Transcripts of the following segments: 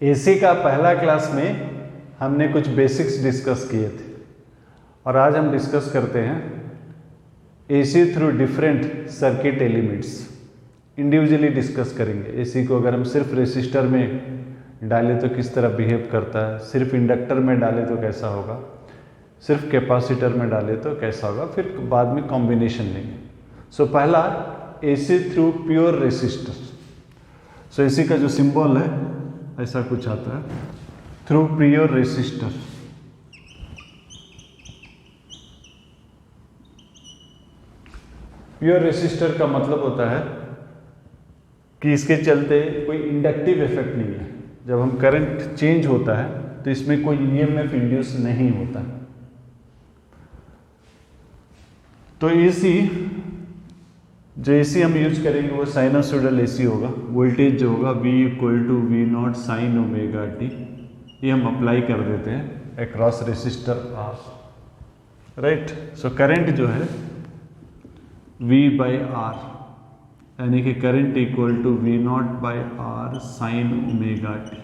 AC का पहला class में हमने कुछ बेसिक्स डिस्कस किए थे और आज हम डिस्कस करते हैं AC through different circuit elements. Individually discuss करेंगे। एसी को अगर हम सिर्फ रेसिस्टर में डालें तो किस तरह बिहेव करता है, सिर्फ इंडक्टर में डालें तो कैसा होगा, सिर्फ कैपेसिटर में डालें तो कैसा होगा, फिर बाद में कॉम्बिनेशन लेंगे। सो पहला एसी थ्रू प्योर रेसिस्टर। सो एसी का जो सिंबल है ऐसा कुछ आता है, through pure resistor. Pure resistor का मतलब होता है कि इसके चलते कोई इंडक्टिव इफेक्ट नहीं है। जब हम करंट चेंज होता है तो इसमें कोई ईएमएफ इंड्यूस नहीं होता। तो एसी जो एसी हम यूज करेंगे वो साइनसोइडल एसी होगा। वोल्टेज जो होगा V = V0 sin omega t, ये हम अप्लाई कर देते हैं across resistor R, right. So current जो है V/R, यानी कि current equal to V0/R sin omega t।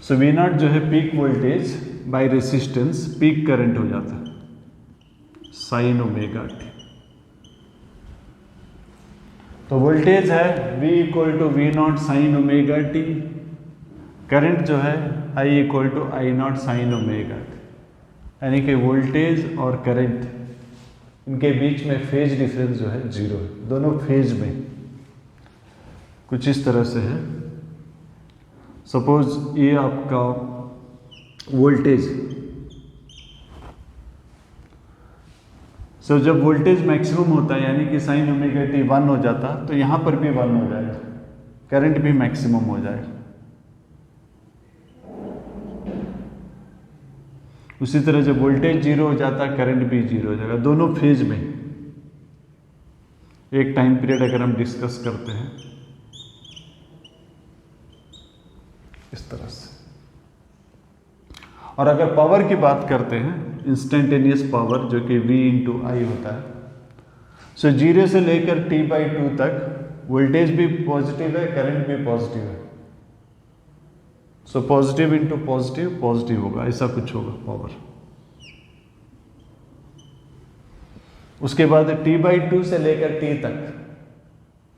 So V0 जो है peak voltage by resistance, peak current हो जाता है sin ओमेगा t। तो वोल्टेज है V = V0 sin omega t, current जो है I = I0 sin omega t, यानी कि वोल्टेज और करंट इनके बीच में फेज डिफरेंस जो है 0 है, दोनों फेज में। कुछ इस तरह से है। सपोज ये आपका वोल्टेज, सो जब वोल्टेज मैक्सिमम होता है यानी कि साइन ओमेगा t 1 हो जाता तो यहाँ पर भी 1 हो जाएगा, करंट भी मैक्सिमम हो जाएगा। उसी तरह जब वोल्टेज 0 हो जाता करंट भी 0 हो जाएगा, दोनों फेज में। एक टाइम पीरियड अगर हम डिस्कस करते हैं इस तरह से। और अगर पावर की बात करते हैं, इंस्टेंटेनियस पावर जो कि V × I होता है। सो 0 से लेकर T/2 तक वोल्टेज भी पॉजिटिव है, करंट भी पॉजिटिव है। So positive into positive positive होगा, ऐसा कुछ होगा पावर। उसके बाद T/2 से लेकर T तक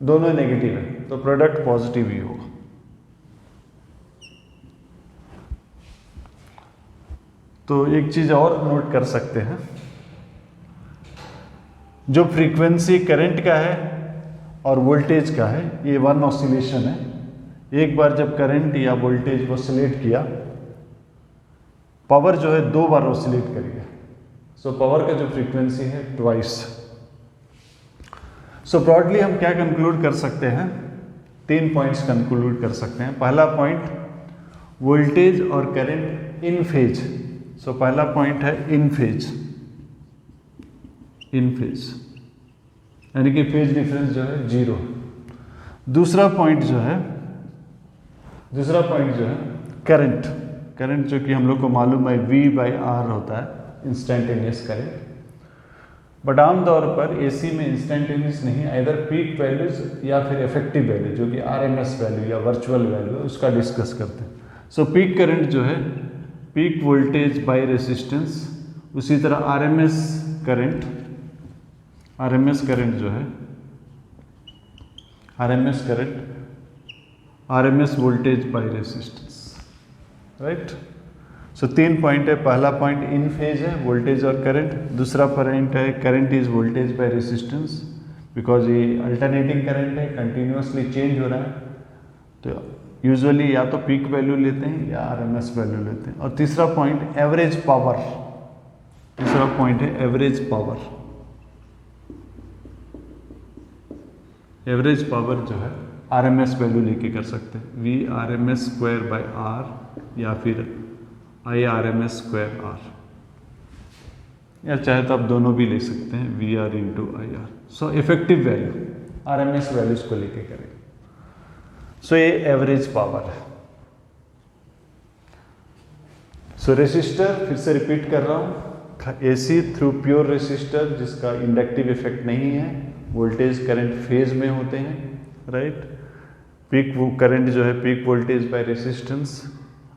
दोनों नेगेटिव है, तो प्रोडक्ट पॉजिटिव ही होगा। तो एक चीज और नोट कर सकते हैं, जो फ्रीक्वेंसी करंट का है और वोल्टेज का है ये वन ऑसिलेशन है। एक बार जब करंट या वोल्टेज ऑसिलेट किया, पावर जो है 2 बार ऑसिलेट करेगा। सो पावर का जो फ्रीक्वेंसी है ट्वाइस। सो ब्रॉडली हम क्या कंक्लूड कर सकते हैं, 3 पॉइंट्स कंक्लूड कर सकते हैं। पहला पॉइंट, वोल्टेज और करंट इन फेज। सो पहला पॉइंट है इन फेज, इन फेज यानी कि फेज डिफरेंस जो है 0। दूसरा पॉइंट जो है करंट, करंट जो कि हम लोग को मालूम है V/R होता है, इंस्टेंटेनियस करंट। बट आमतौर पर एसी में इंस्टेंटेनियस नहीं, इधर पीक वैल्यूज या फिर इफेक्टिव वैल्यू जो कि RMS वैल्यू या वर्चुअल वैल्यू है उसका डिस्कस करते हैं। सो पीक करंट जो है पीक वोल्टेज बाय रेसिस्टेंस। उसी तरह RMS करंट जो है RMS voltage by resistance, right. So 3 point है। पहला पॉइंट इन फेज है, वोल्टेज और करंट। दूसरा पॉइंट है current is voltage by resistance, because ये अल्टरनेटिंग करंट है, कंटिन्यूसली चेंज हो रहा है। तो यूजुअली या तो पीक वैल्यू लेते हैं या RMS वैल्यू लेते हैं। और तीसरा पॉइंट एवरेज पावर, तीसरा पॉइंट है एवरेज पावर। एवरेज पावर जो है RMS वैल्यू लेके कर सकते हैं, V/RMS² या फिर I/RMS²R, या चाहे तो आप दोनों भी ले सकते हैं, VR × IR। So effective value RMS values को लेके करेंगे। सो ये एवरेज पावर है। सो रेसिस्टर, फिर से रिपीट कर रहा हूँ, एसी थ्रू प्योर रेसिस्टर जिसका इंडक्टिव इफेक्ट नहीं है, वोल्टेज करंट फेज में होते हैं, राइट। पीक करंट जो है peak voltage by resistance,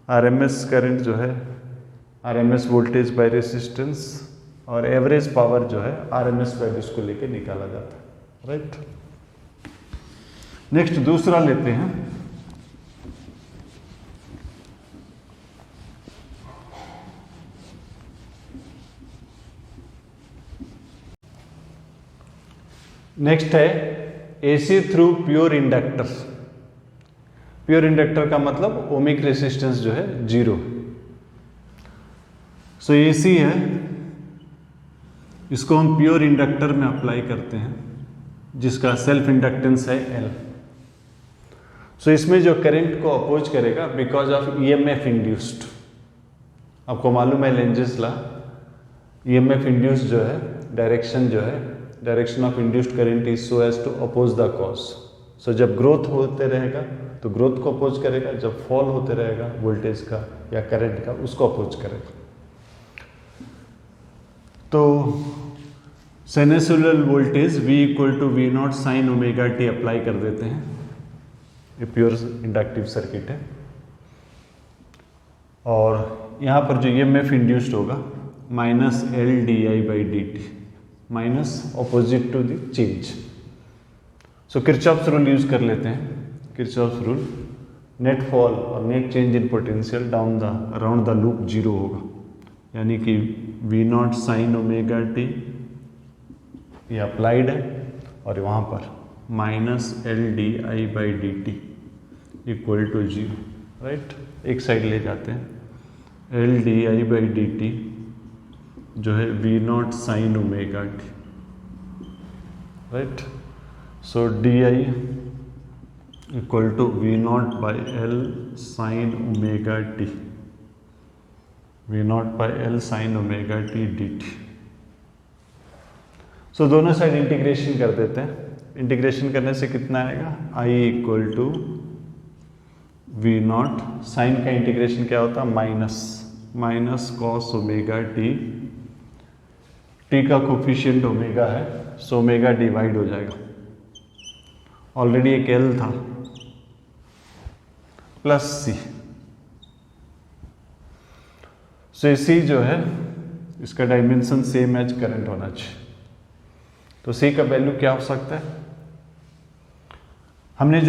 RMS current जो है आरएमएस वोल्टेज बाय रेसिस्टेंस, और एवरेज पावर जो है आरएमएस वैल्यूज को लेके निकाला जाता है, राइट। नेक्स्ट दूसरा लेते हैं। नेक्स्ट है AC through pure inductor. Pure inductor का मतलब ओमिक रेसिस्टेंस जो है 0। सो एसी है, इसको हम प्योर इंडक्टर में अप्लाई करते हैं जिसका सेल्फ इंडक्टेंस है L। सो इसमें जो करंट को अपोज करेगा बिकॉज ऑफ ईएमएफ इंड्यूस्ड। आपको मालूम है लेंजेस लॉ, ईएमएफ इंड्यूस्ड जो है direction of induced current is so as to oppose the cause. So जब ग्रोथ होते रहेगा तो ग्रोथ को अपोज करेगा, जब फॉल होते रहेगा वोल्टेज का या करंट का उसको अपोज करेगा। तो sinusoidal voltage V equal to V not sine omega T apply कर देते हैं। ये प्योर इंडक्टिव सर्किट है, और यहाँ पर जो ईएमएफ इंड्यूस्ड होगा minus L D I by D T, minus opposite to the change. So Kirchhoff's rule use कर लेते हैं। किरचॉफ्स रूल, नेट फॉल और net change in potential down the around the loop 0 होगा, यानी कि V not sine omega T ये applied है, और वहाँ पर minus L D I by D T equal to 0, right. एक साइड ले जाते हैं, L D I by D T जो है V not sine omega T, right. So D I equal to V not by L sine omega T, V not by L sine omega T D T. So दोनों side integration कर देते हैं। Integration करने से कितना आएगा, I equal to V not, sine का integration क्या होता है minus cos omega T, T का कोफिशिएंट ओमेगा है, सो ओमेगा डिवाइड हो जाएगा, ऑलरेडी एक L था, प्लस C। सो C जो है इसका डायमेंशन सेम एज करंट होना चाहिए। तो C का वैल्यू क्या हो सकता है, हमने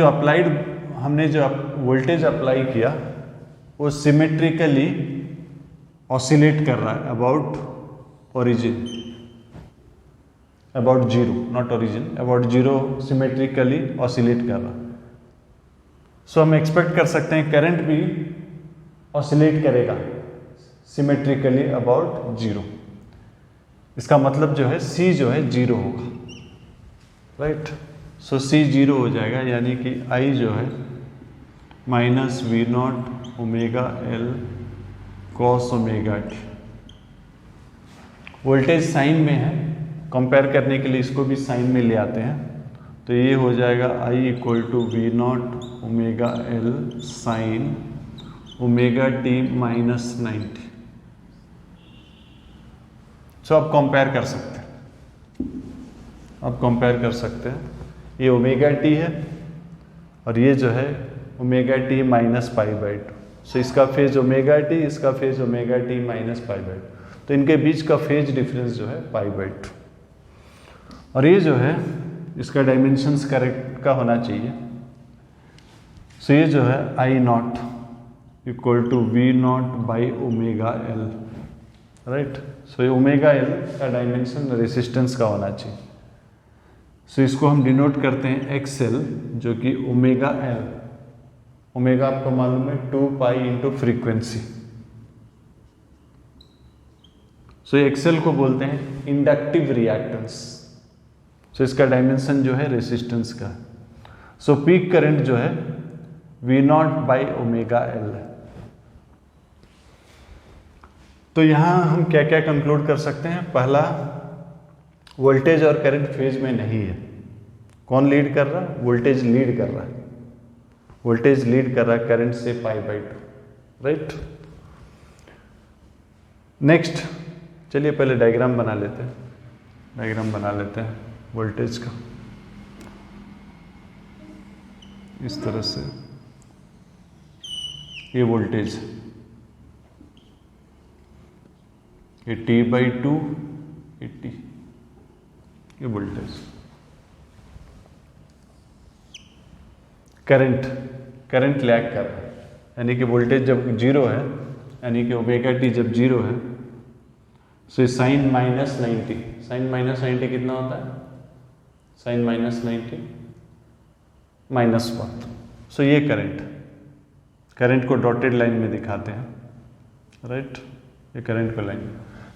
जो वोल्टेज अप्लाई किया वो सिमेट्रिकली ऑसिलेट कर रहा है about zero, not origin, about zero symmetrically oscillate कर रहा है। सो हम एक्सपेक्ट कर सकते हैं करंट भी ऑसिलेट करेगा सिमेट्रिकली अबाउट जीरो। इसका मतलब जो है C जो है 0 होगा, राइट। सो C 0 हो जाएगा, यानी कि I जो है minus V naught omega L cos omega T. Voltage sine में है, कंपेयर करने के लिए इसको भी साइन में ले आते हैं, तो ये हो जाएगा I equal to V naught omega L sine omega T minus 90। So आप कंपेयर कर सकते हैं, ये ओमेगा टी है और ये जो है omega T minus pi by 2। सो इसका फेज ओमेगा टी, इसका phase omega T minus pi by 2, तो इनके बीच का फेज डिफरेंस जो है पाई बाई 2। और ये जो है इसका डायमेंशंस करेक्ट का होना चाहिए। सो ये जो है I not equal to V not by omega L, right. So ये ओमेगा एल का डायमेंशन रेसिस्टेंस का होना चाहिए। सो इसको हम डिनोट करते हैं एक्सएल, जो कि ओमेगा एल, ओमेगा आपको मालूम है 2 पाई इंटू फ्रीक्वेंसी। सो एक्सएल को बोलते हैं इंडक्टिव रिएक्टेंस। सो इसका डायमेंशन जो है रेसिस्टेंस का। सो पीक करंट जो है V not by omega L है। तो यहां हम क्या क्या कंक्लूड कर सकते हैं, पहला वोल्टेज और करंट फेज में नहीं है। कौन लीड कर रहा है, वोल्टेज लीड कर रहा है, वोल्टेज लीड कर रहा है करंट से पाई बाई 2, राइट। नेक्स्ट चलिए पहले डायग्राम बना लेते हैं, वोल्टेज का। इस तरह से ये वोल्टेज है, ये T/2 80 ये वोल्टेज। करंट लैग कर रहा है, यानी कि वोल्टेज जब जीरो है, यानी कि ओमेगा टी जब जीरो है, so sine minus 90, sine minus 90 कितना होता है, साइन माइनस 90 -1। सो ये करंट को डॉटेड लाइन में दिखाते हैं, राइट, ये करंट को लाइन।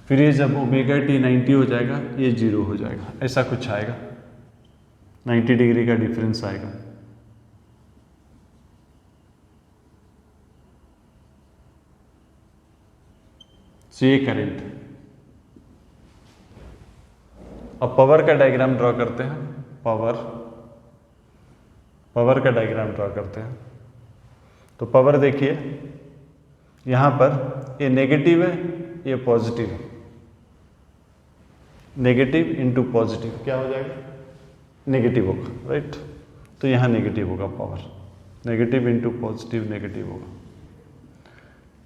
फिर ये जब ओमेगा टी 90 हो जाएगा, ये जीरो हो जाएगा, ऐसा कुछ आएगा, 90 डिग्री का डिफरेंस आएगा। सो ये करंट। अब पावर का डायग्राम ड्रॉ करते हैं, पावर का डायग्राम ड्रॉ करते हैं। तो पावर देखिए, यहां पर ये नेगेटिव है, ये पॉजिटिव है, नेगेटिव इंटू पॉजिटिव क्या हो जाएगा, नेगेटिव होगा, राइट। तो यहां नेगेटिव होगा, power negative into positive negative होगा।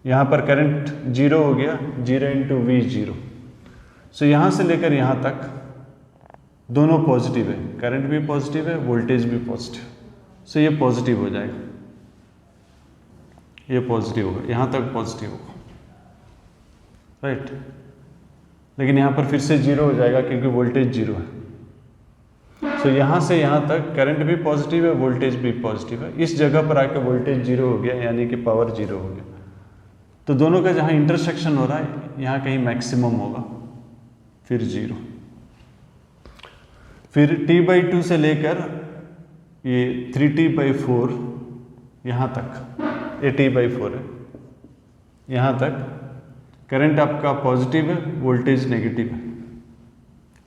यहां पर करंट जीरो हो गया, 0 इंटू वी 0। सो यहां से लेकर यहां तक दोनों पॉजिटिव है, करंट भी पॉजिटिव है, वोल्टेज भी पॉजिटिव। सो ये पॉजिटिव हो जाएगा, ये पॉजिटिव होगा, यहां तक पॉजिटिव होगा, राइट। लेकिन यहां पर फिर से जीरो हो जाएगा क्योंकि वोल्टेज जीरो है। सो यहां से यहां तक करंट भी पॉजिटिव है, वोल्टेज भी पॉजिटिव है। इस जगह पर आके वोल्टेज जीरो हो गया, यानी कि पावर जीरो हो गया। तो दोनों का जहां इंटरसेक्शन हो रहा है, यहां कहीं मैक्सिमम होगा, फिर जीरो। फिर T/2 से लेकर ये 3T/4 यहां तक, ये T/4 है, यहां तक करंट आपका पॉजिटिव है, वोल्टेज नेगेटिव है,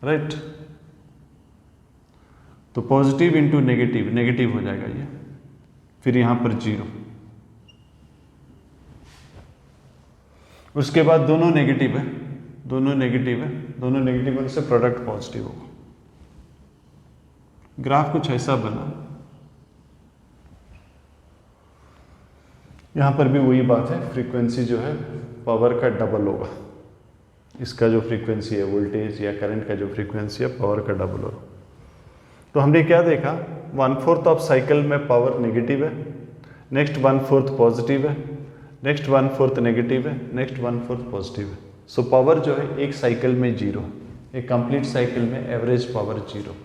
राइट। तो पॉजिटिव इंटू नेगेटिव, नेगेटिव हो जाएगा ये। फिर यहां पर जीरो। उसके बाद दोनों नेगेटिव है, दोनों नेगेटिव है, दोनों नेगेटिव होने से प्रोडक्ट पॉजिटिव होगा। ग्राफ कुछ ऐसा बना। यहां पर भी वही बात है, फ्रीक्वेंसी जो है पावर का डबल होगा। इसका जो फ्रीक्वेंसी है वोल्टेज या करंट का जो फ्रीक्वेंसी है पावर का डबल होगा। तो हमने क्या देखा, 1/4 ऑफ साइकिल में पावर नेगेटिव है, नेक्स्ट 1/4 पॉजिटिव है, नेक्स्ट 1/4 नेगेटिव है, नेक्स्ट 1/4 पॉजिटिव है। सो पावर जो है एक साइकिल में जीरो, एक कंप्लीट साइकिल में एवरेज पावर जीरो।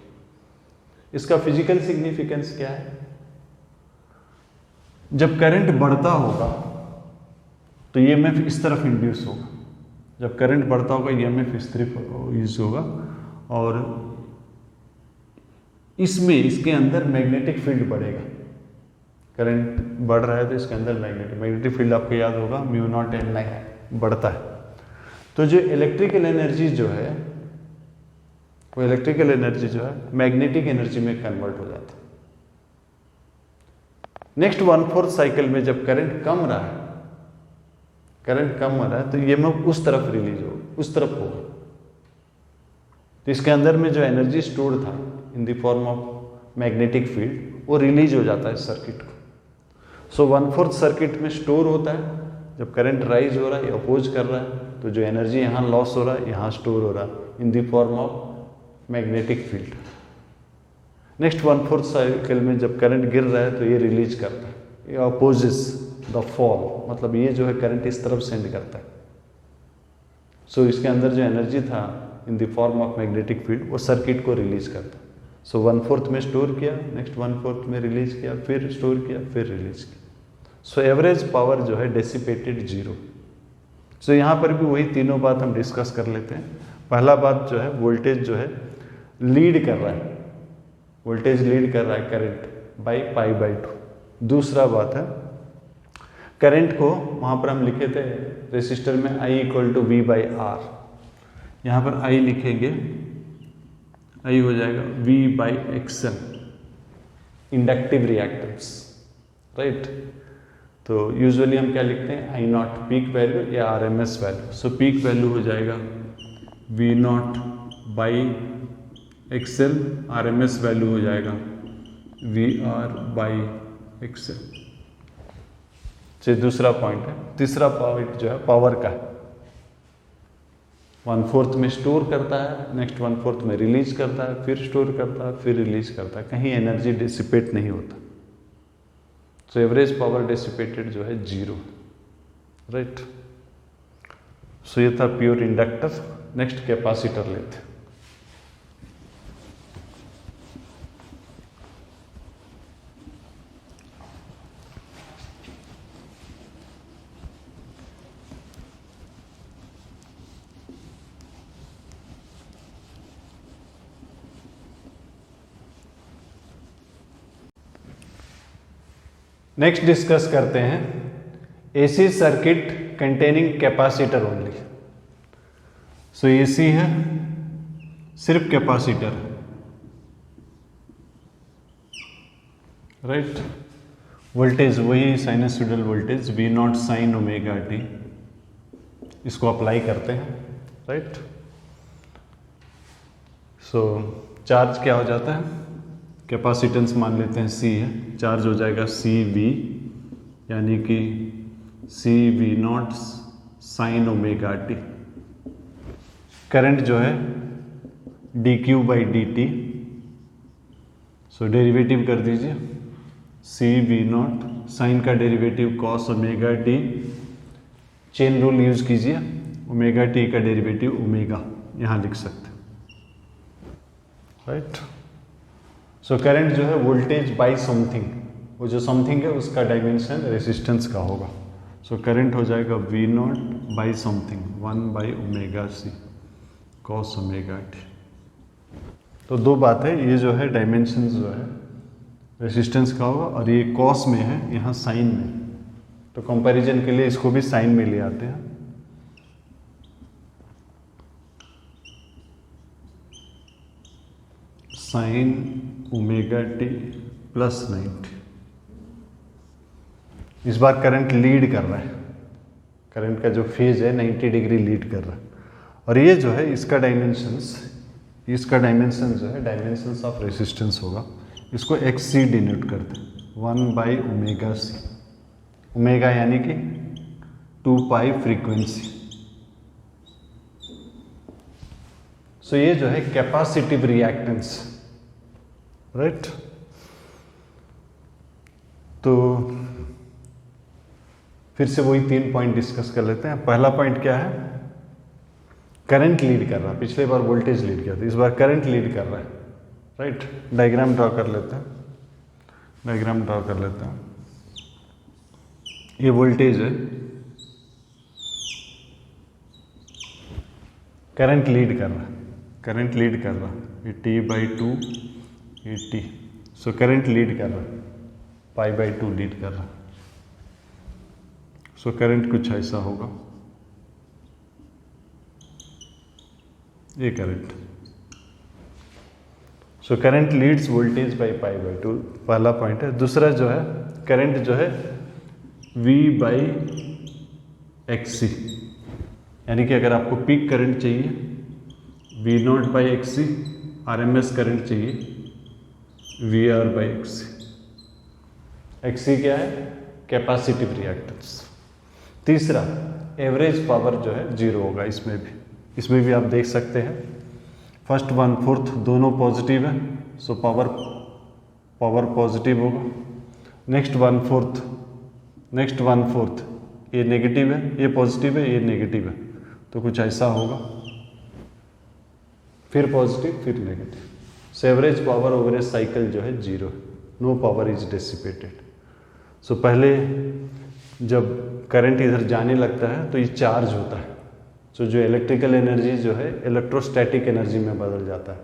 इसका फिजिकल सिग्निफिकेंस क्या है, जब करंट बढ़ता होगा तो ईएमएफ इस तरफ इंड्यूस होगा, जब करंट बढ़ता होगा ईएमएफ इस तरफ यूज होगा, और इसमें इसके अंदर मैग्नेटिक फील्ड बढ़ेगा। करंट बढ़ रहा है तो इसके अंदर मैग्नेटिक फील्ड आपको याद होगा μ0 N बढ़ता है। तो जो इलेक्ट्रिकल एनर्जी जो है, वो इलेक्ट्रिकल एनर्जी जो है मैग्नेटिक एनर्जी में कन्वर्ट हो जाता है। नेक्स्ट 1/4 साइकिल में जब करंट कम रहा है, करंट कम हो रहा है, तो ईएमएफ उस तरफ रिलीज होगा, उस तरफ होगा। तो इसके अंदर में जो एनर्जी स्टोर्ड था in the form of magnetic field, वो रिलीज हो जाता है सर्किट को। सो 1/4 सर्किट में स्टोर होता है, जब करंट राइज हो रहा है, अपोज कर रहा है, तो जो एनर्जी यहाँ लॉस हो रहा है यहाँ स्टोर हो रहा है in the form of magnetic field. Next 1/4 cycle में जब करंट गिर रहा है तो ये रिलीज करता है, ये अपोजेस द फॉल, मतलब ये जो है करंट इस तरफ सेंड करता है। सो इसके अंदर जो एनर्जी था in the form of magnetic field, वो सर्किट को रिलीज करता है। सो 1/4 में स्टोर किया, नेक्स्ट 1/4 में रिलीज किया, फिर स्टोर किया, फिर रिलीज किया। सो एवरेज पावर जो है डेसिपेटेड जीरो। सो यहाँ पर भी वही तीनों बात हम डिस्कस कर लेते हैं। पहला बात जो है वोल्टेज जो है लीड कर रहा है, वोल्टेज लीड कर रहा है करंट बाई π/2। दूसरा बात है करंट को वहाँ पर हम लिखे थे रेसिस्टर में I = V/R, यहाँ पर I लिखेंगे, I हो जाएगा V/XL, इंडक्टिव रिएक्टेंस, राइट। तो यूजुअली हम क्या लिखते हैं, I0 पीक वैल्यू या RMS वैल्यू। सो पीक वैल्यू हो जाएगा V0/XL, RMS वैल्यू हो जाएगा VR/XL। एक्सेल। ये दूसरा पॉइंट है। तीसरा पॉइंट जो है पावर का है, 1/4 में स्टोर करता है, नेक्स्ट 1/4 में रिलीज करता है, फिर स्टोर करता है, फिर रिलीज करता है, कहीं एनर्जी डिसिपेट नहीं होता। सो एवरेज पावर डिसिपेटेड जो है 0, राइट। सो ये था प्योर इंडक्टर। नेक्स्ट कैपेसिटर लेते हैं। नेक्स्ट डिस्कस करते हैं AC circuit containing capacitor only. So AC है, सिर्फ कैपेसिटर, राइट। वोल्टेज वही sinusoidal voltage V0 sine omega T, इसको अप्लाई करते हैं, राइट। सो चार्ज क्या हो जाता है, कैपेसिटेंस मान लेते हैं C है, चार्ज हो जाएगा CV, यानी कि CV0 sign omega T. Current जो है dQ/dt, सो डेरिवेटिव कर दीजिए, CV0 साइन का derivative cos omega T, chain rule use कीजिए, ओमेगा टी का डेरिवेटिव ओमेगा यहां लिख सकते हैं, राइट। सो करंट जो है वोल्टेज बाई समथिंग, वो जो समथिंग है उसका डायमेंशन रेजिस्टेंस का होगा। सो करंट हो जाएगा V0 by something 1/ωc cos omega T. तो दो बात है, ये जो है डायमेंशन जो है रेजिस्टेंस का होगा, और ये कॉस में है, यहाँ साइन में, तो कंपैरिजन के लिए इसको भी साइन में ले आते हैं। Sign omega T plus 90। इस बार करंट लीड कर रहा है, करंट का जो फेज है 90 डिग्री लीड कर रहा है, और ये जो है इसका डायमेंशन जो है डायमेंशंस ऑफ रेजिस्टेंस होगा, इसको XC डिनोट करते हैं, 1/ωc, ओमेगा यानी कि 2π फ्रीक्वेंसी। सो ये जो है कैपेसिटिव रिएक्टेंस, राइट। तो फिर से वही 3 पॉइंट डिस्कस कर लेते हैं। पहला पॉइंट क्या है, करंट लीड कर रहा है, पिछले बार वोल्टेज लीड किया था, इस बार करंट लीड कर रहा है, राइट। डायग्राम ड्रॉ कर लेते हैं, ये वोल्टेज है, करंट लीड कर रहा है, ये T/2 ये T। सो करंट लीड कर रहा है, π/2 लीड कर रहा है। सो करंट कुछ ऐसा होगा, ये current. So current leads voltage by π/2, पहला पॉइंट है। दूसरा जो है करंट जो है V/XC, यानी कि अगर आपको पीक करंट चाहिए V0/XC, RMS करंट चाहिए VR/XC। XC क्या है, कैपेसिटिव रिएक्टेंस। तीसरा एवरेज पावर जो है 0 होगा, इसमें भी आप देख सकते हैं, फर्स्ट 1/4 दोनों पॉजिटिव है, सो पावर पॉजिटिव होगा। नेक्स्ट वन फोर्थ ये नेगेटिव है, ये पॉजिटिव है, ये नेगेटिव है, तो कुछ ऐसा होगा, फिर पॉजिटिव फिर negative. So average power over a cycle जो है 0 है, no power is dissipated. So पहले जब करंट इधर जाने लगता है तो ये चार्ज होता है, सो जो इलेक्ट्रिकल एनर्जी जो है इलेक्ट्रोस्टैटिक एनर्जी में बदल जाता है,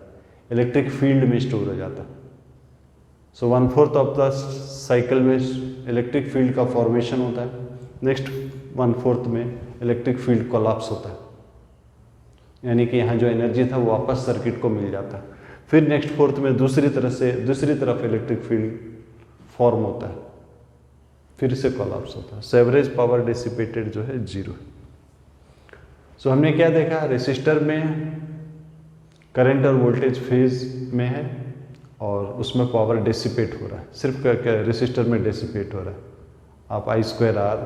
इलेक्ट्रिक फील्ड में स्टोर हो जाता है। सो 1/4 ऑफ द साइकिल में इलेक्ट्रिक फील्ड का फॉर्मेशन होता है, नेक्स्ट 1/4 में इलेक्ट्रिक फील्ड कोलैप्स होता है, यानी कि यहाँ जो एनर्जी था वो वापस सर्किट को मिल जाता है। फिर नेक्स्ट 4th में दूसरी तरफ इलेक्ट्रिक फील्ड फॉर्म होता है, फिर से कोलैप्स होता है। सो एवरेज पावर डिसिपेटेड जो है 0 है। सो हमने क्या देखा, रेसिस्टर में करंट और वोल्टेज फेज में है, और उसमें पावर डिसिपेट हो रहा है, सिर्फ रेसिस्टर में डिसिपेट हो रहा है। आप आई स्क्वायर आर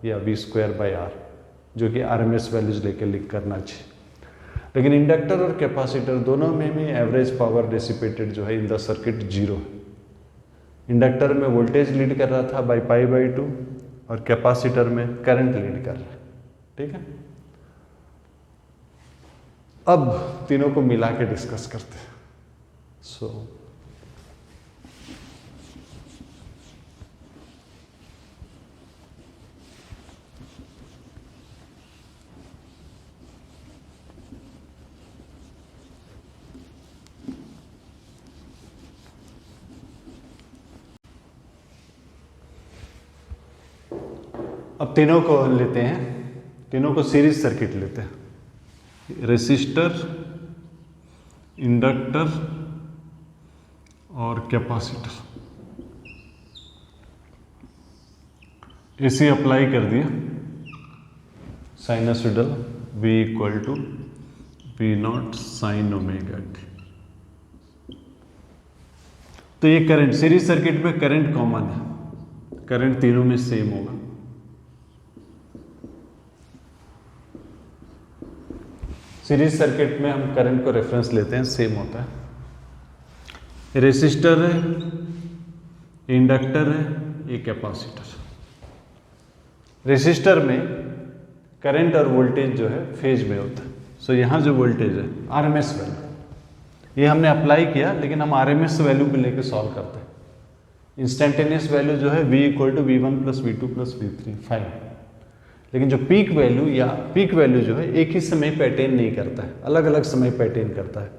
या वी स्क्वायर बाई आर जो कि आरएमएस वैल्यूज लेके लिख करना चाहिए। लेकिन इंडक्टर और कैपेसिटर दोनों में भी एवरेज पावर डिसिपेटेड जो है इन द सर्किट 0 है। इंडक्टर में वोल्टेज लीड कर रहा था बाई पाई बाई 2 और कैपेसिटर में करंट लीड कर रहा है। ठीक है, अब तीनों को मिला के डिस्कस करते हैं। अब तीनों को लेते हैं, तीनों को सीरीज सर्किट लेते हैं। रेसिस्टर, इंडक्टर और कैपेसिटर। एसी अप्लाई कर दिया, sinusoidal V equal to V not sine omega T. तो ये करंट, सीरीज सर्किट में करंट कॉमन है, करंट तीनों में सेम होगा। सीरीज सर्किट में हम करंट को रेफरेंस लेते हैं, सेम होता है। रेसिस्टर है, इंडक्टर है, ये कैपेसिटर। रेसिस्टर में करंट और वोल्टेज जो है फेज में होता है। सो यहाँ जो वोल्टेज है आरएमएस वैल्यू, ये हमने अप्लाई किया, लेकिन हम आरएमएस वैल्यू को लेकर सॉल्व करते हैं। इंस्टेंटेनियस वैल्यू जो है V equal to V1 plus V2 plus V3 fine. लेकिन जो पीक वैल्यू या पीक वैल्यू जो है एक ही समय पे अटेन नहीं करता है, अलग अलग समय पे अटेन करता है।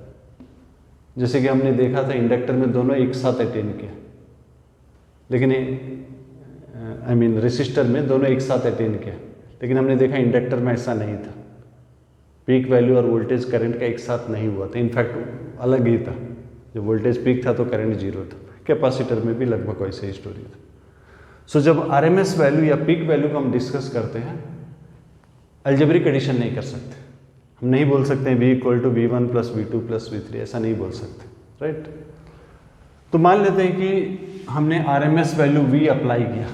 जैसे कि हमने देखा था इंडक्टर में दोनों एक साथ अटेन किया, लेकिन रेसिस्टर में दोनों एक साथ अटेन किया, लेकिन हमने देखा इंडक्टर में ऐसा नहीं था। पीक वैल्यू और वोल्टेज करंट का एक साथ नहीं हुआ था, इनफैक्ट अलग ही था। जब वोल्टेज पीक था तो करंट 0 था। कैपेसिटर में भी लगभग वैसे ही स्टोरी था। सो जब आरएमएस वैल्यू या पीक वैल्यू को हम डिस्कस करते हैं, अलजेब्रिक एडिशन नहीं कर सकते। हम नहीं बोल सकते V equal to V1 plus V2 plus V3, ऐसा नहीं बोल सकते, राइट। तो मान लेते हैं कि हमने आरएमएस वैल्यू V अप्लाई किया,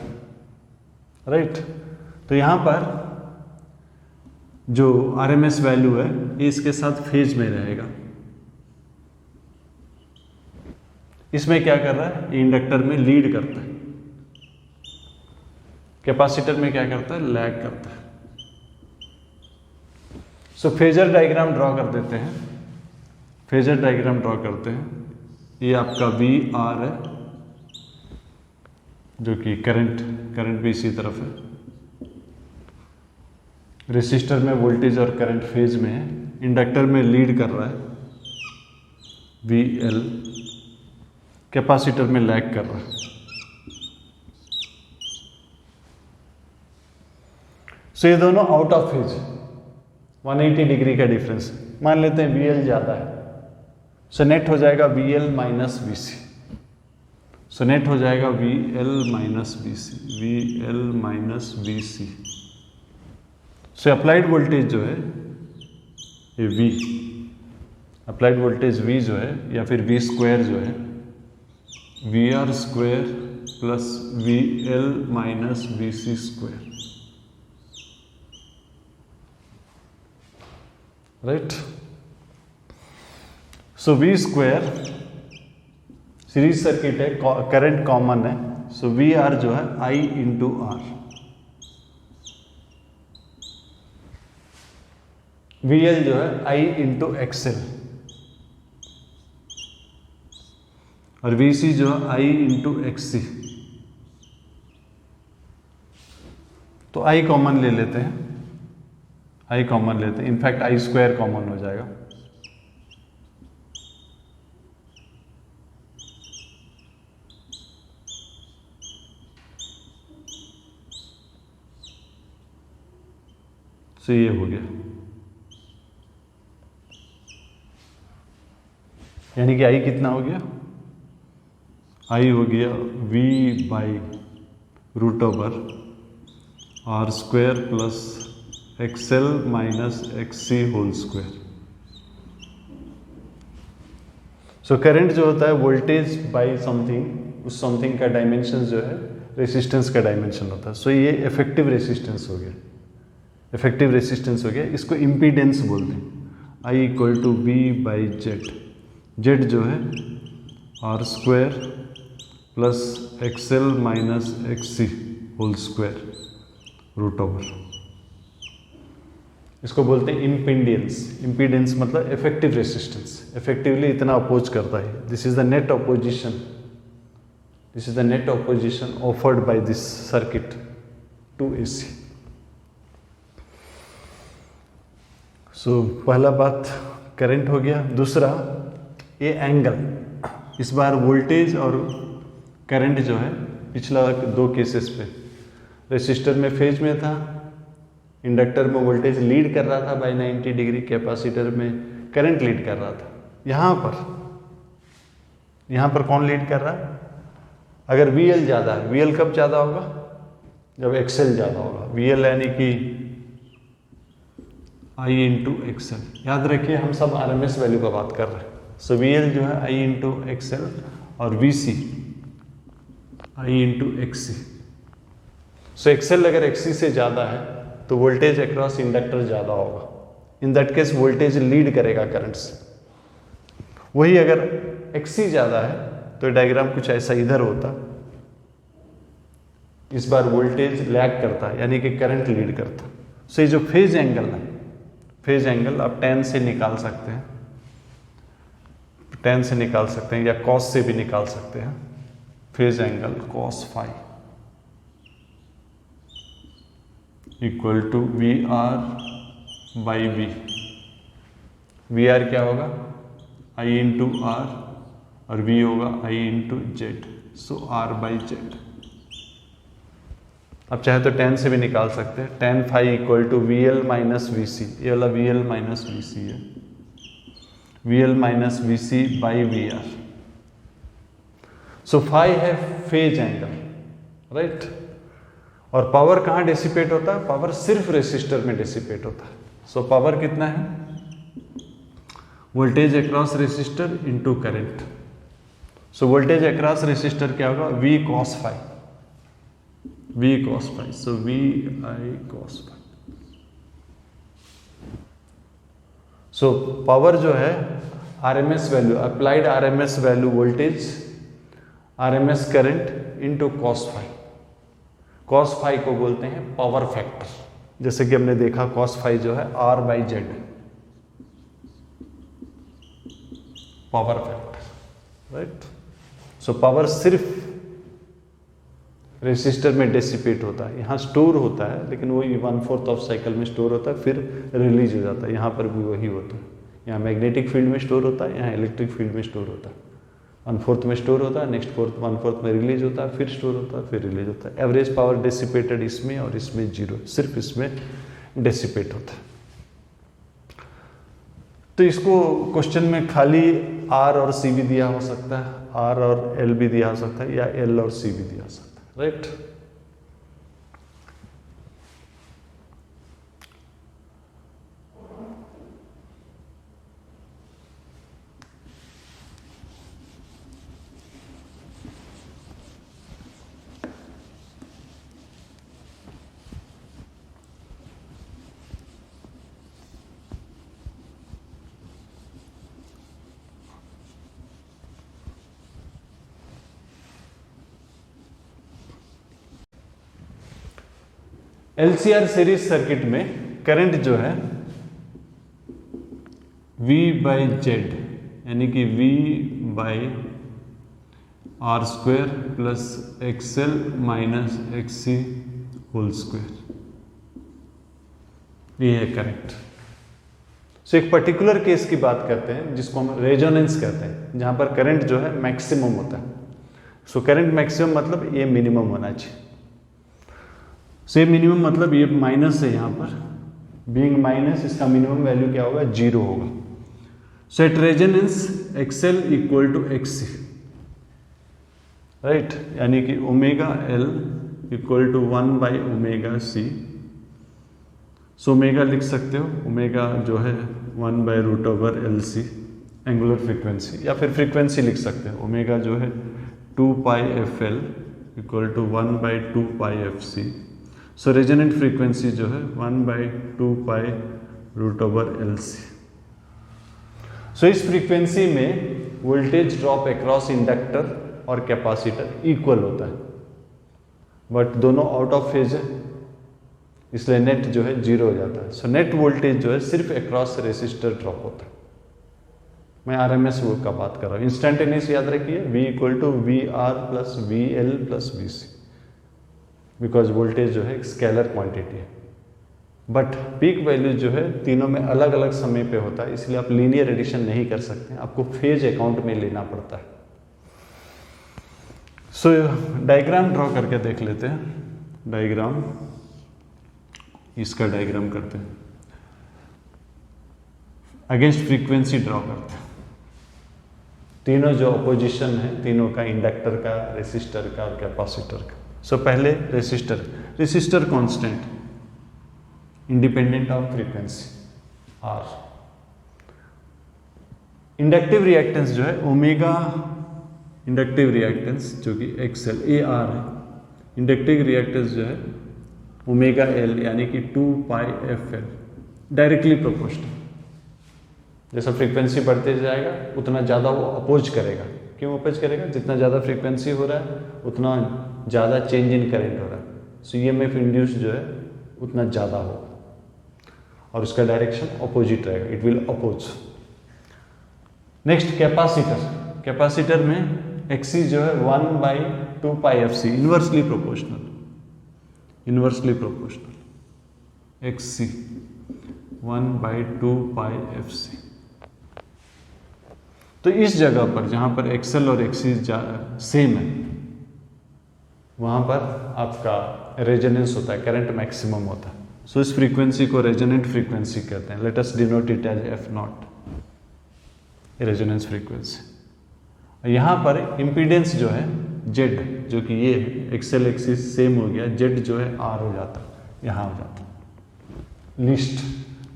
राइट। तो यहां पर जो आरएमएस वैल्यू है ये इसके साथ फेज में रहेगा। इसमें क्या कर रहा है, इंडक्टर में लीड करता है, कैपेसिटर में क्या करता है, लैग करता है। सो फेजर डायग्राम ड्रॉ कर देते हैं। फेजर डायग्राम ड्रॉ करते हैं। ये आपका VR है जो कि करंट भी इसी तरफ है। रेसिस्टर में वोल्टेज और करंट फेज में है। इंडक्टर में लीड कर रहा है VL, कैपेसिटर में लैग कर रहा है। सो ये दोनों आउट ऑफ फेज, 180 डिग्री का डिफरेंस। मान लेते हैं VL ज़्यादा है, सो नेट हो जाएगा VL minus VC। So net हो जाएगा VL minus VC, VL minus VC। सो अप्लाइड वोल्टेज जो है ये V, अप्लाइड वोल्टेज V जो है या फिर V स्क्वायर जो है VR square plus VL minus VC square, right. So V square series circuit है, करंट कॉमन है। सो VR जो है I इंटू R, VL जो है I इंटू XL और VC जो है I इंटू XC। तो I कॉमन ले लेते हैं, I कॉमन लेते हैं, इनफैक्ट I स्क्वायर कॉमन हो जाएगा। तो ये हो गया, यानी कि I कितना हो गया, I हो गया V by root over R square plus XL minus XC whole square. So current जो होता है वोल्टेज बाय समथिंग, उस समथिंग का डायमेंशन जो है रेसिस्टेंस का डायमेंशन होता है। सो ये इफेक्टिव रेसिस्टेंस हो गया, इफेक्टिव रेसिस्टेंस हो गया। इसको इम्पीडेंस बोलते हैं। I equal to V by Z, Z जो है R square plus XL minus XC whole square root over, इसको बोलते हैं इम्पीडेंस। इम्पीडेंस मतलब इफेक्टिव रेसिस्टेंस, इफेक्टिवली इतना अपोज करता है। This is the net opposition, this is the net opposition offered by this circuit to AC. So पहला बात current हो गया। दूसरा ये एंगल, इस बार वोल्टेज और करंट जो है पिछला दो केसेस पे रेसिस्टर में फेज में था, इंडक्टर में वोल्टेज लीड कर रहा था बाय 90 डिग्री, कैपेसिटर में करंट लीड कर रहा था। यहाँ पर कौन लीड कर रहा है? अगर VL ज़्यादा है, VL कब ज़्यादा होगा? जब XL ज़्यादा होगा। VL यानी कि I इंटू एक्सएल। याद रखिए हम सब RMS वैल्यू का बात कर रहे हैं। सो VL जो है I इंटू एक्सएल और VC I into XC। So XL अगर XC से ज़्यादा है तो वोल्टेज अक्रॉस इंडक्टर ज़्यादा होगा। In that case voltage lead करेगा करंट से। वही अगर XC ज़्यादा है तो डायग्राम कुछ ऐसा इधर होता, इस बार वोल्टेज लैग करता है यानी कि करंट लीड करता। सो ये जो फेज एंगल है, फेज एंगल आप tan से निकाल सकते हैं, tan से निकाल सकते हैं या cos से भी निकाल सकते हैं। Phase angle cos phi equal to VR by V। VR क्या होगा? I इंटू R और V होगा I into Z. So R by Z. अब चाहे तो tan से भी निकाल सकते हैं। tan phi equal to VL minus VC, ये वाला VL माइनस VC है, VL minus VC by VR। So phi है फेज एंगल, राइट। और पावर कहाँ डिसिपेट होता है? पावर सिर्फ रेसिस्टर में डिसिपेट होता है। सो पावर कितना है? Voltage across resistor into current. So voltage across resistor क्या होगा? V cos phi, V cos phi. So VI cos phi. So power जो है RMS value, applied RMS value voltage, RMS current into cos phi. cos phi को बोलते हैं power factor. जैसे कि हमने देखा cos फाई जो है R by Z, power factor, right. So power सिर्फ रेसिस्टर में डिसिपेट होता है, यहाँ स्टोर होता है लेकिन वही 1/4 ऑफ साइकिल में स्टोर होता है, फिर रिलीज हो जाता है। यहाँ पर भी वही होता है, यहाँ मैग्नेटिक फील्ड में स्टोर होता है, यहाँ इलेक्ट्रिक फील्ड में स्टोर होता है। 1/4 में स्टोर होता है, नेक्स्ट 1/4 में रिलीज होता है, फिर स्टोर होता है, फिर रिलीज होता है। एवरेज पावर डिसिपेटेड इसमें और इसमें जीरो, सिर्फ इसमें डिसिपेट होता है। तो इसको क्वेश्चन में खाली R और C भी दिया हो सकता है, R और L भी दिया हो सकता है, या L और C भी दिया हो सकता है, राइट। LCR सीरीज सर्किट में करंट जो है V बाई जेड यानी कि V by R square plus XL minus XC whole square, ये है करंट। सो एक पर्टिकुलर केस की बात करते हैं जिसको हम रेजोनेंस कहते हैं, जहां पर करंट जो है मैक्सिमम होता है। सो करंट मैक्सिमम मतलब ये मिनिमम होना चाहिए। से मिनिमम मतलब ये माइनस है, यहाँ पर बीइंग माइनस इसका मिनिमम वैल्यू क्या होगा? 0 होगा। So at resonance XL equal to XC, right, यानी कि omega L equal to 1 by omega C। So omega लिख सकते हो, ओमेगा जो है 1 by root over LC, angular frequency, या फिर फ्रीक्वेंसी लिख सकते हैं ओमेगा जो है 2 pi F L equal to 1/2 pi F C. So resonant frequency जो है 1/2 pi root over L C. So इस फ्रीक्वेंसी में वोल्टेज ड्रॉप अक्रॉस इंडक्टर और कैपेसिटर इक्वल होता है, बट दोनों आउट ऑफ फेज है, इसलिए नेट जो है 0 हो जाता है। सो नेट वोल्टेज जो है सिर्फ अक्रॉस रेसिस्टर ड्रॉप होता है। मैं आरएमएस वो का बात कर रहा हूँ। इंस्टेंटेनियस याद रखिए, V equal to V R plus V L plus V C, because voltage जो है एक स्केलर क्वांटिटी है, बट पीक वैल्यू जो है तीनों में अलग अलग समय पे होता है, इसलिए आप लीनियर एडिशन नहीं कर सकते, आपको फेज अकाउंट में लेना पड़ता है। सो डायग्राम ड्रॉ करके देख लेते हैं। डायग्राम, इसका डायग्राम करते हैं, अगेंस्ट फ्रीक्वेंसी ड्रॉ करते हैं। तीनों जो अपोजिशन है तीनों का, इंडक्टर का, रेसिस्टर का और कैपेसिटर का। सो पहले resistor constant independent of frequency R. Inductive reactance जो है ओमेगा, इंडक्टिव रिएक्टेंस जो कि एक्सएल ए आर है, इंडक्टिव रिएक्टेंस जो है ओमेगा एल यानी कि 2 pi F L, directly proportional. जैसा फ्रीक्वेंसी बढ़ते जाएगा उतना ज़्यादा वो अपोज करेगा। क्यों अपोज करेगा? जितना ज़्यादा फ्रीक्वेंसी हो रहा है उतना ज़्यादा चेंज इन करंट हो रहा है। सो ईएमएफ इंड्यूस जो है उतना ज़्यादा होगा और उसका डायरेक्शन अपोजिट रहेगा, it will oppose. Next capacitor. Capacitor में एक्सी जो है 1/2 pi F C, inversely proportional, inversely proportional XC 1/2 pi F C. तो इस जगह पर जहां पर एक्सएल और एक्सी सेम है वहां पर आपका रेजोनेंस होता है, करंट मैक्सिमम होता है। सो इस फ्रीक्वेंसी को रेजोनेंट फ्रीक्वेंसी कहते हैं। Let us denote it as F naught, resonance frequency. यहाँ पर इम्पीडेंस जो है जेड, जो कि ये है एक्सएल एक्सिस सेम हो गया, जेड जो है आर हो जाता है, यहाँ हो जाता है लिस्ट,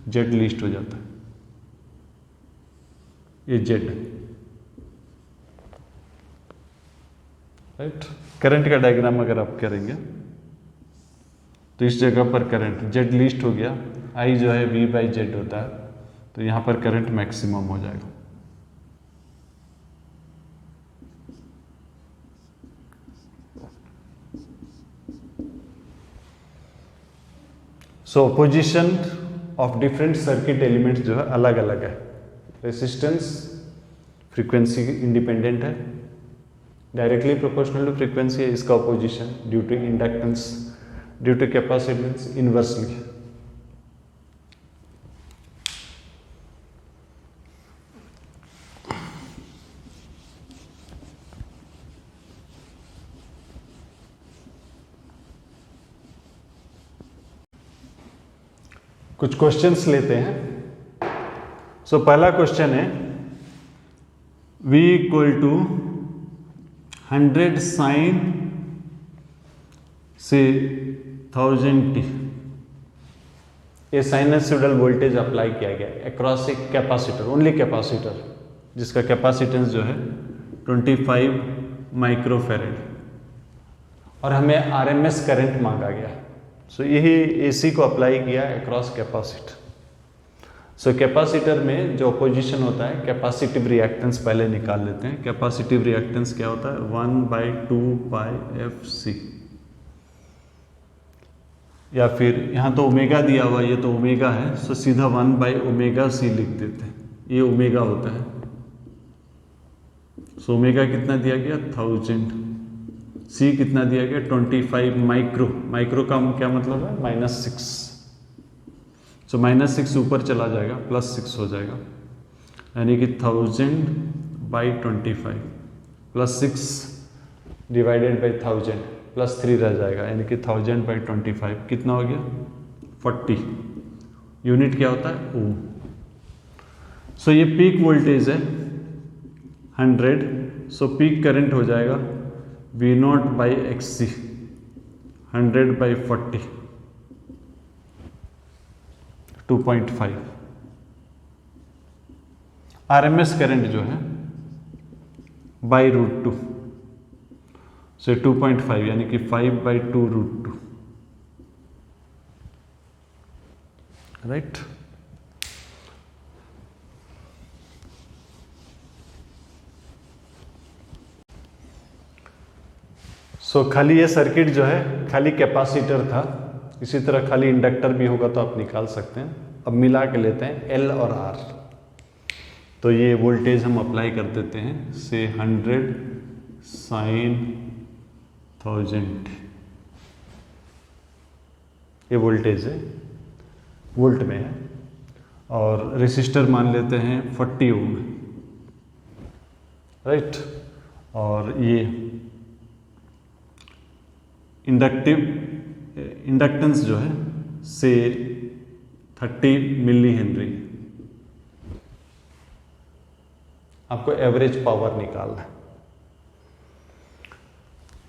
जेड लिस्ट हो जाता है, ये जेड, राइट। करंट का डायग्राम अगर आप करेंगे तो इस जगह पर करंट जेड लिस्ट हो गया, आई जो है V/Z होता है, तो यहाँ पर करंट मैक्सिमम हो जाएगा। So position of different circuit elements जो है अलग अलग है। रेसिस्टेंस फ्रीक्वेंसी इंडिपेंडेंट है, डायरेक्टली प्रोपोर्शनल टू फ्रीक्वेंसी है इसका opposition, due to inductance, due to capacitance inversely. कुछ क्वेश्चंस लेते हैं। सो पहला क्वेश्चन है V इक्वल टू 100 साइन से 1000t, ये साइनसोइडल वोल्टेज अप्लाई किया गया अक्रॉस एक कैपेसिटर, ओनली कैपेसिटर, जिसका कैपेसिटेंस जो है 25 माइक्रोफेरेड, और हमें आरएमएस करंट मांगा गया। सो यही एसी को अप्लाई किया अक्रॉस कैपेसिटर। सो कैपेसिटर में जो अपोजिशन होता है, कैपेसिटिव रिएक्टेंस पहले निकाल लेते हैं। कैपेसिटिव रिएक्टेंस क्या होता है? 1/2 पाई एफ सी, या फिर यहाँ तो ओमेगा दिया हुआ, ये तो ओमेगा है, सो सीधा 1/ω/c लिख देते हैं, ये ओमेगा होता है। सो ओमेगा कितना दिया गया? 1000, सी कितना दिया गया? 25 माइक्रो, माइक्रो का क्या मतलब है? -6। सो -6 ऊपर चला जाएगा, +6 हो जाएगा, यानी कि 1000/25 +6 डिवाइडेड बाई 1000 +3 रह जाएगा, यानी कि 1000/25 कितना हो गया? 40। यूनिट क्या होता है? ओम। सो ये पीक वोल्टेज है 100, सो पीक करंट हो जाएगा V0/XC 100/40 2.5, आरएमएस करंट जो है बाई √2 से 2.5 यानी कि 5/2√2, राइट। सो खाली ये सर्किट जो है खाली कैपेसिटर था, इसी तरह खाली इंडक्टर भी होगा तो आप निकाल सकते हैं। अब मिला के लेते हैं एल और आर। तो ये वोल्टेज हम अप्लाई कर देते हैं, से 100 sin 1000, ये वोल्टेज है, वोल्ट में है। और रेसिस्टर मान लेते हैं 40 ओम, राइट। और ये इंडक्टेंस जो है से 30 मिली हेनरी। आपको एवरेज पावर निकालना है।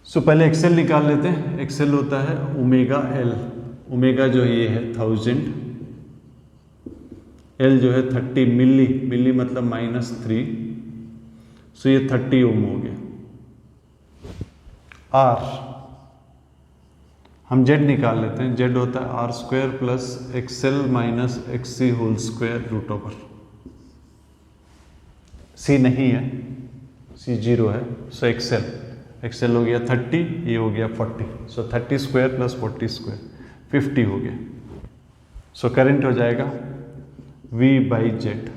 सो पहले एक्सेल निकाल लेते हैं। एक्सेल होता है ओमेगा एल, ओमेगा जो ये है 1000, एल जो है 30 मिली, मिली मतलब -3, सो ये 30 ओम हो गया। आर हम जेड निकाल लेते हैं, जेड होता है R² plus XL minus XC whole square √। C नहीं है, C 0 है, सो XL हो गया 30, ये हो गया 40, सो 30² प्लस 40² 50 हो गया। सो करंट हो जाएगा V/Z।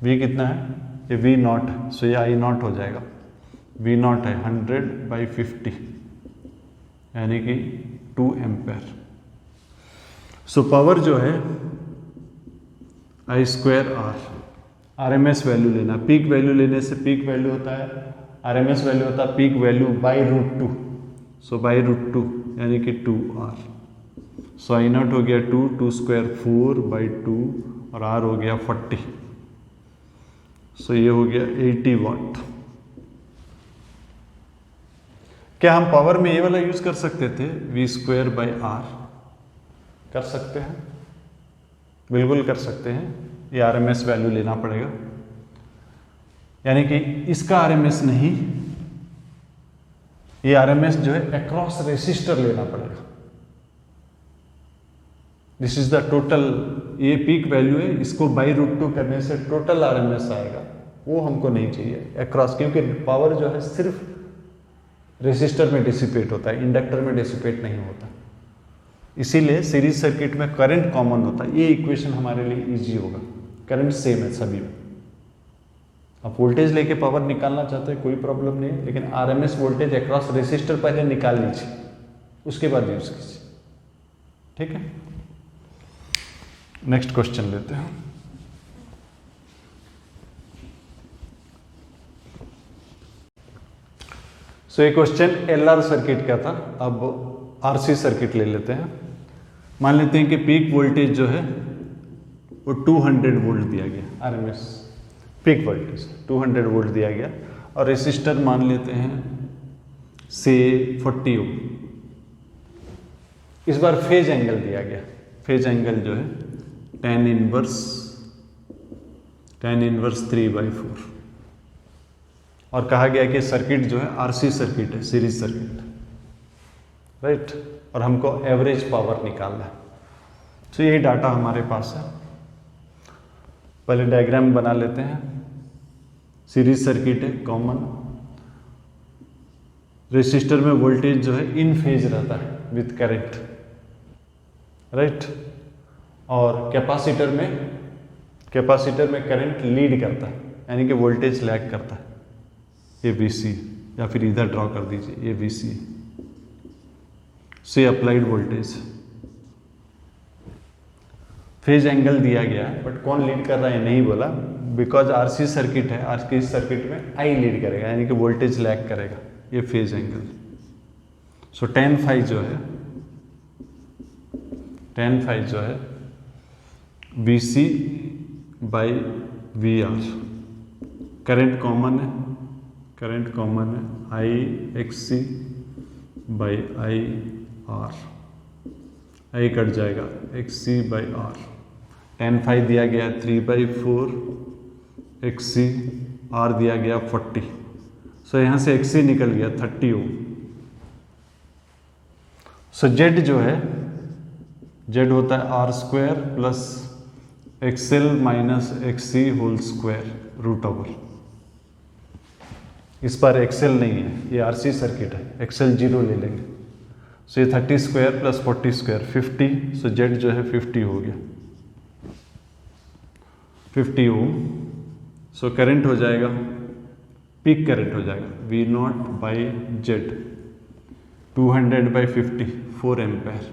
V कितना है, ये V0 है, सो ये I0 हो जाएगा। V0 है 100/50 यानी कि 2 एम्पेयर। सो पावर जो है I²R, RMS वैल्यू लेना, पीक वैल्यू लेने से पीक वैल्यू होता है, RMS वैल्यू होता है peak value by √2, so by √2 यानी कि 2R। सो I0 हो गया 2² 4/2 और R हो गया 40, सो ये हो गया 80 वाट। क्या हम पावर में ये वाला यूज कर सकते थे, V²/R? कर सकते हैं, बिल्कुल कर सकते हैं। ये RMS वैल्यू लेना पड़ेगा, यानी कि इसका RMS नहीं, ये RMS जो है अक्रॉस रेसिस्टर लेना पड़ेगा। दिस इज द टोटल, ये पीक वैल्यू है, इसको बाई √2 करने से टोटल RMS आएगा, वो हमको नहीं चाहिए अक्रॉस, क्योंकि पावर जो है सिर्फ रेसिस्टर में डिसिपेट होता है, इंडक्टर में डिसिपेट नहीं होता। इसीलिए सीरीज सर्किट में करंट कॉमन होता है। ये इक्वेशन हमारे लिए इजी होगा, करंट सेम है सभी में। आप वोल्टेज लेके पावर निकालना चाहते हैं कोई प्रॉब्लम नहीं है, लेकिन RMS वोल्टेज अक्रॉस रेसिस्टर पहले निकाल लीजिए, उसके बाद यूज कीजिए, ठीक है। नेक्स्ट क्वेश्चन लेते हैं। सो ये क्वेश्चन LR सर्किट का था। अब RC सर्किट ले लेते हैं। मान लेते हैं कि पीक वोल्टेज जो है वो 200 वोल्ट दिया गया, RMS पीक वोल्टेज 200 वोल्ट दिया गया, और रेसिस्टर मान लेते हैं से 40 ओम। इस बार फेज एंगल दिया गया, फेज एंगल जो है tan इनवर्स 3/4, और कहा गया कि सर्किट जो है RC सर्किट है, सीरीज सर्किट, राइट। और हमको एवरेज पावर निकालना है। तो यही डाटा हमारे पास है। पहले डायग्राम बना लेते हैं। सीरीज सर्किट है, कॉमन। रेसिस्टर में वोल्टेज जो है इन फेज रहता है विथ करंट, राइट। और कैपेसिटर में करंट लीड करता है, यानी कि वोल्टेज लैग करता है। ये VC, या फिर इधर ड्रॉ कर दीजिए, ये VC से अप्लाइड वोल्टेज। फेज एंगल दिया गया है, बट कौन लीड कर रहा है नहीं बोला, बिकॉज RC सर्किट है, RC सर्किट में I लीड करेगा, यानी कि वोल्टेज लैग करेगा। ये फेज एंगल। सो tan phi जो है VC/VR। करंट कॉमन है, IXC/IR, I कट जाएगा, XC/R। tan phi दिया गया 3/4 XC, R दिया गया 40। सो यहाँ से XC निकल गया 30 ओम। सो Z जो है, Z होता है R² plus XL minus XC whole square root over. इस बार XL नहीं है, ये RC सर्किट है, XL 0 ले लेंगे। सो ये 30² प्लस 40², 50। सो Z जो है 50 हो गया, 50 ओम। सो करंट हो जाएगा, पीक करंट हो जाएगा V0/Z 200/50, 4 एम्पेयर।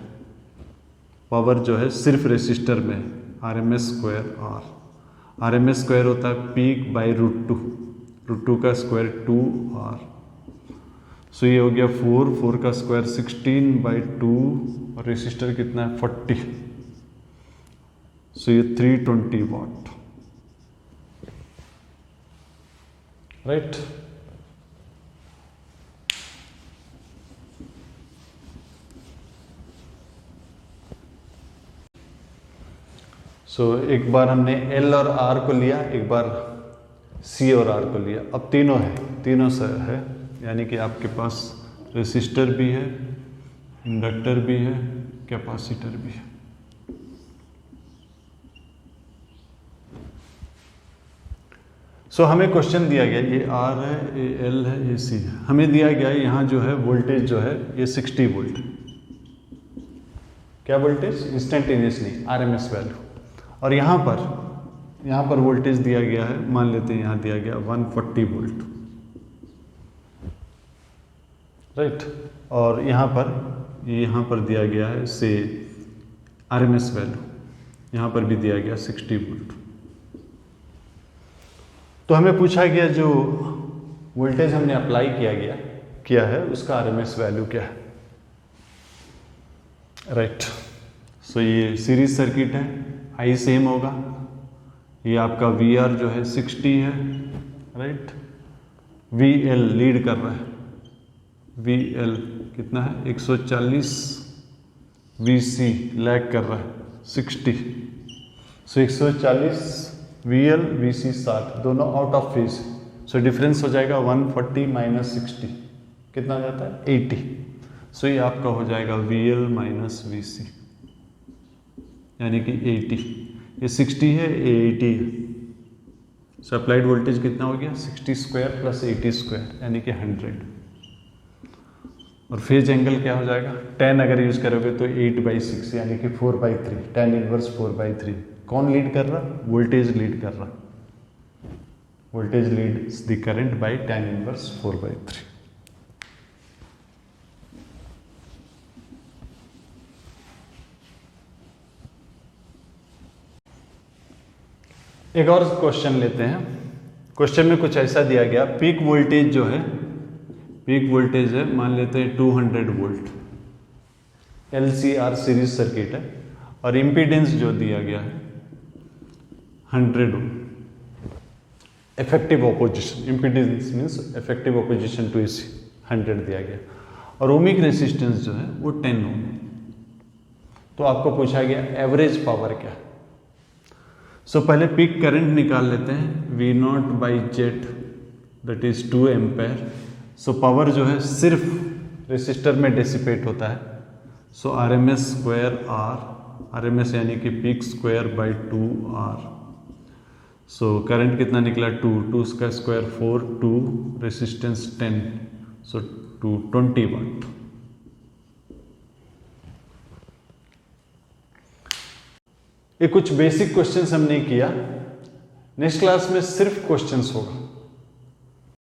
पावर जो है सिर्फ रेसिस्टर में RMS² R, RMS स्क्वायर होता है पीक बाई √2 का स्क्वायर 2R। सो ये हो गया 4 का स्क्वायर 16/2, और रेसिस्टर कितना है 40। सो ये 320 वाट, राइट। सो एक बार हमने L और R को लिया, एक बार C और R को लिया। अब तीनों है, तीनों से है, यानी कि आपके पास रेसिस्टर भी है, इंडक्टर भी है, कैपेसिटर भी है। सो हमें क्वेश्चन दिया गया, ये R है, ये L है, ये C है। हमें दिया गया यहाँ जो है वोल्टेज जो है ये 60 वोल्ट। क्या वोल्टेज? Instantaneously RMS value. और यहाँ पर वोल्टेज दिया गया है, मान लेते हैं यहाँ दिया गया 140 वोल्ट, राइट। और यहाँ पर दिया गया है से RMS वैल्यू, यहाँ पर भी दिया गया 60 वोल्ट। तो हमें पूछा गया जो वोल्टेज हमने अप्लाई किया है उसका RMS वैल्यू क्या है, राइट। सो ये सीरीज सर्किट है, I सेम होगा। ये आपका VR जो है 60 है, राइट। VL लीड कर रहा है, VL कितना है 140, VC लैग कर रहा है 60। सो 140 VL VC 60, दोनों out of phase. So difference हो जाएगा 140 माइनस 60, कितना आ जाता है 80। सो ये आपका हो जाएगा VL माइनस VC, यानी कि 80। ये 60 है, ये 80 है। सो अप्लाइड वोल्टेज कितना हो गया 60² प्लस 80², यानी कि 100। और फेज एंगल क्या हो जाएगा, tan अगर यूज करोगे तो 8/6, यानी कि 4/3, tan इनवर्स 4/3। कौन लीड कर रहा? वोल्टेज लीड कर रहा। Voltage leads the current by tan inverse 4/3। एक और क्वेश्चन लेते हैं। क्वेश्चन में कुछ ऐसा दिया गया, पीक वोल्टेज जो है, पीक वोल्टेज है मान लेते हैं 200 वोल्ट, LCR सीरीज सर्किट है, और इम्पीडेंस जो दिया गया है 100 ohm. Effective opposition, impedance means effective opposition to AC 100 दिया गया, और ओमिक रेसिस्टेंस जो है वो 10 ओम। तो आपको पूछा गया एवरेज पावर क्या है। सो पहले पीक करंट निकाल लेते हैं, V0/Z that is 2 ampere. So power जो है सिर्फ रेसिस्टर में डिसिपेट होता है। सो RMS² R, RMS यानी कि peak square by 2R। So current कितना निकला 2 का स्क्वायर 4, 2 रेसिस्टेंस 10, सो 220 वाट। ये कुछ बेसिक क्वेश्चंस हमने किया। नेक्स्ट क्लास में सिर्फ क्वेश्चंस होगा।